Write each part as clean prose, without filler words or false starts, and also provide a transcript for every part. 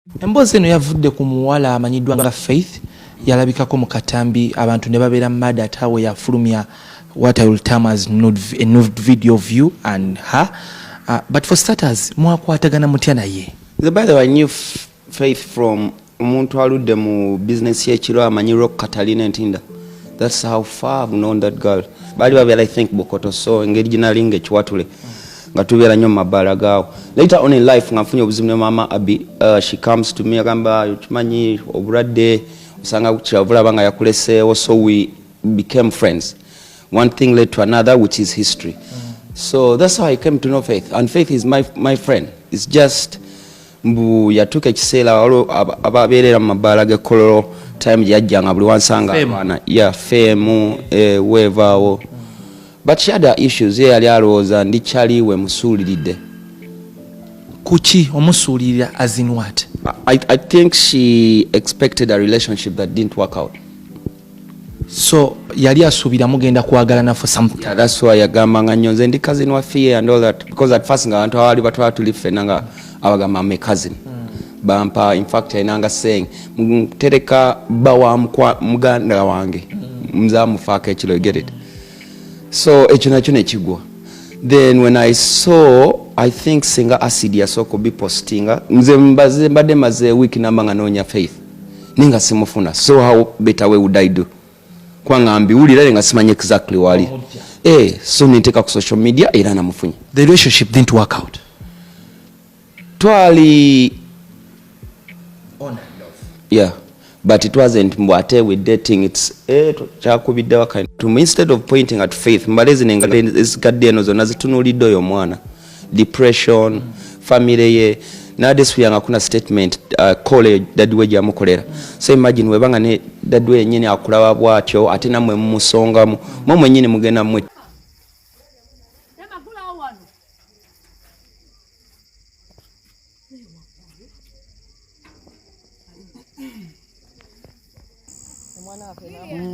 Emboozi eno yavudde ku muwala amanyiddwa nga Faith yalabikako mu katambi abantu ne babeera mad at how yafulumya what I will term as a nude video of you and her. But for starters, mwakwatagana mutya naye? By the way, I knew Faith from omuntu aludde mu business y'ekiro amanyi Rock Catalina Ntinda. That's how far I've known that girl. Bali babeera I think Bokoto so engeri ginalinga ekiwatule. Nga tubeera nnyo mu mabbaala gaawo. Later on in life nga nfunye obuzibu ne mama Abi, she comes to me agamba tumanyi obulwadde osanga kiravulaba nga yakuleseewo, so we became friends. One thing led to another, which is history. So that's how I came to know Faith. And Faith is my friend. It's just mbu yatuuka ekiseera ababeerera mu mabbaala g'ekkololo time gyajjanga buli wansanga abaana feemu weevaawo. But she had her issues. Ye yali alowooza ndikyaliwe musuuliridde. Kuki omusuulirira as in what? I think she expected a relationship that didn't work out. So yali asuubira mugenda kwagalana for something. Yeah, that's why yagamba nga nnyo nze ndi cousin waffe and all that, because at first nga abantu abaali batwala tuli ffenna nga abagamba ame cousin. Bampa in fact ainanga saying tereka bawa muganda wange mzamufaako ekiro, get it. So ekyo nakyo nekigwa. Then when I saw, I think singa acid yasooka bipostinga nze mbadde maze week namba nga noonya Faith ninga simufuna, so how better way would I do? Kwanga mbiwulira nga simanyi exactly wali. So niteeka ku social media era namufunye. The relationship didn't work out. Twali on and off. Yeah, but it wasn't mbwate with dating. It's kyakubidde wakati. Instead of pointing at Faith, mbalezi nenga ezigadde eno zonna zitunuulidde oyo mwana. Depression, family ye. Nowadays we kuna statement college dadwe gyamukolera. So imagine webanga ne dadwe yennyini akulaba bwatyo ate namwe mumusongamu. Mwe nnyini mugenda mwe.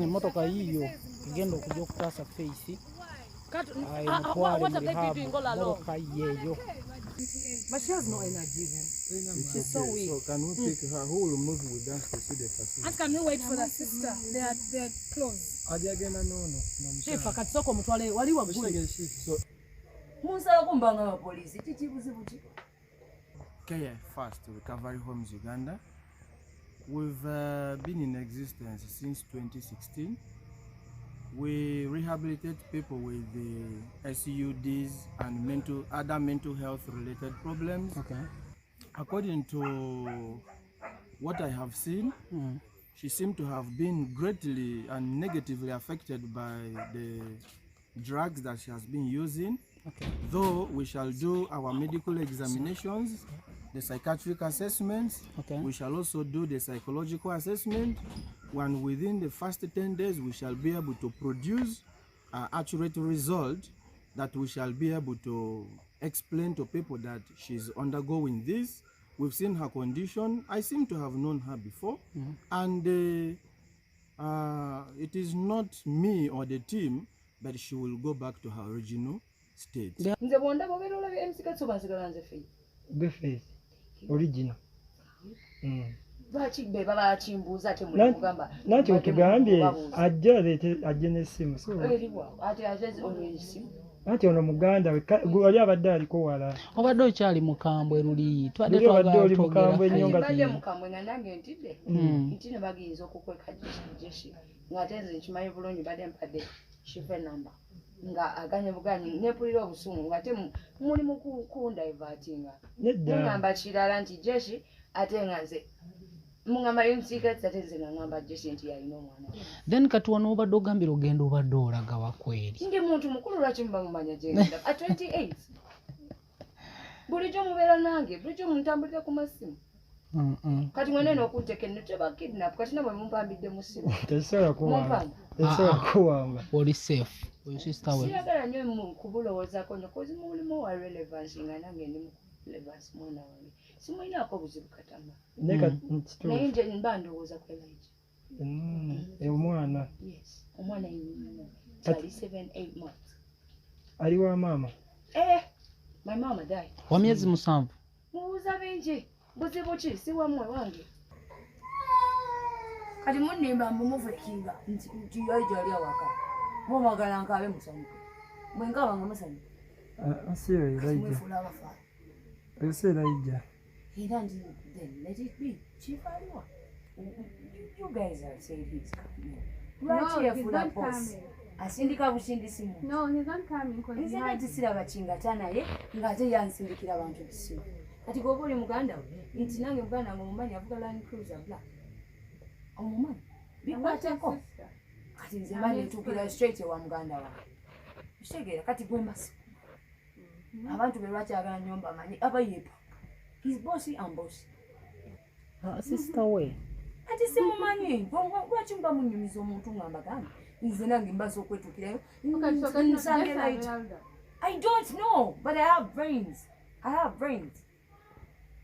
Motoka hiyo igenda okujja okutaasa Faith. What are they doing all along? But she has no energy then. She's so weak. So can we take her? Who will move with us to see the facility? And can we wait for the sister? They're close. Ajagenda no. Chef akatsoko mutwale wali wagule. So Munsala kumbanga wa police tichibuzibu chi. Care First Recovery Homes Uganda. We've been in existence since 2016. We rehabilitate people with the SUDs and other mental health related problems. Okay. According to what I have seen, she seemed to have been greatly and negatively affected by the drugs that she has been using. Okay. Though we shall do our medical examinations, the psychiatric assessments, we shall also do the psychological assessment. When within the first 10 days we shall be able to produce an accurate result that we shall be able to explain to people that she's undergoing this. We've seen her condition. I seem to have known her before, and it is not me or the team, but she will go back to her original state. Nze bonda bobero la MC katsoba sigala nze Faith. Be Faith. Original. Bachi beba bachimbuza ate muri kugamba. Nati otugambye ajja n'essimu so. Ate ajeze olw'essimu. Ati ono muganda wali abadde aliko wala. Obadde okyali mukambwe luli. Twadde twagala mukambwe nnyo nga badde mukambwe nga nange ntidde. Ntine bagiyiza okukweka jeshi. Nga tenze nkimanyi bulungi badde mpadde shife namba. Nga aganye buganyi nepulira obusungu nga te muli mukunda evatinga. Ngamba kirala nti jeshi ate nga nze mungamba yumsika tsatenze ngamba jeshi nti yalina omwana. Then katuwano obadde ogambira ogenda obadde olaga wakweri. Ndi muntu mukulu lwaki mba mumanya genda at 28. Bulijjo mubeera nange, bulijjo muntambulira ku masimu. Kati mwenene okunteeka ennyo kidnap kati namwe mumpambidde mu ssimu. Tesobola kuwamba. Tesobola kuwamba. Oli safe. Oyo sister we. Siyagala nnyo kubulowoozaako nnyo kozi mulimu wa relevance nga nange ndi mu relevance mwana wange. Simulinaako obuzibu katamba. Naye nje mba ndowooza ku Elijah. Omwana. Yes. Omwana yennyini. Kyali 7-8 months. Ali wa maama? My mama died. Wa myezi 7. Mubuuza bingi. buzibu ki si wamwe wange kati munnemba mumuvulikinga nti yajali awaka mwamagala nkabe musanyuka mwenkaba nga musanyuka asiyo iraija mwefula abafa ese iraija era ndi then let it be chifaliwa you guys are saying he's coming right here for the boss asindika bushindisi mu No, he's not coming because nze kati siraba kinga naye ng'ate yansindikira abantu bisimu kati goba oli muganda we nti nange muganda nga omumanyi avuga Land Cruiser black omumanyi bikwatako kati nze mba netuukira straight ewa muganda wange kitegeera kati gwe mbasi abantu be lwakyagala nnyo mbamanyi aba yepa his bossy and bossy sister we ati simumanyi lwaki mba munyumiza omuntu ngamba gamba nze nange mbaza okwetuukirayo nsange light I don't know but I have brains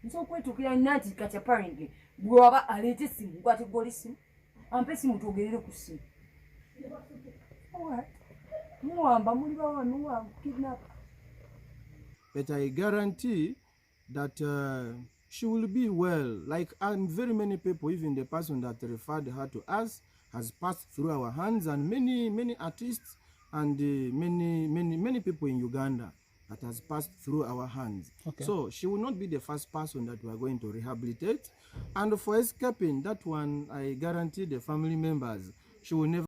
nso okwetuukira nati kati apparently bwaba aleeta essimu nkwate goli simu ampe essimu twogerere ku ssimu muwamba muli bawanuwa kidnap. But I guarantee that she will be well. Like very many people, even the person that referred her to us has passed through our hands, and many artists and many people in Uganda that has passed through our hands. Okay. So she will not be the first person that we are going to rehabilitate. And for escaping that one, I guarantee the family members, she will never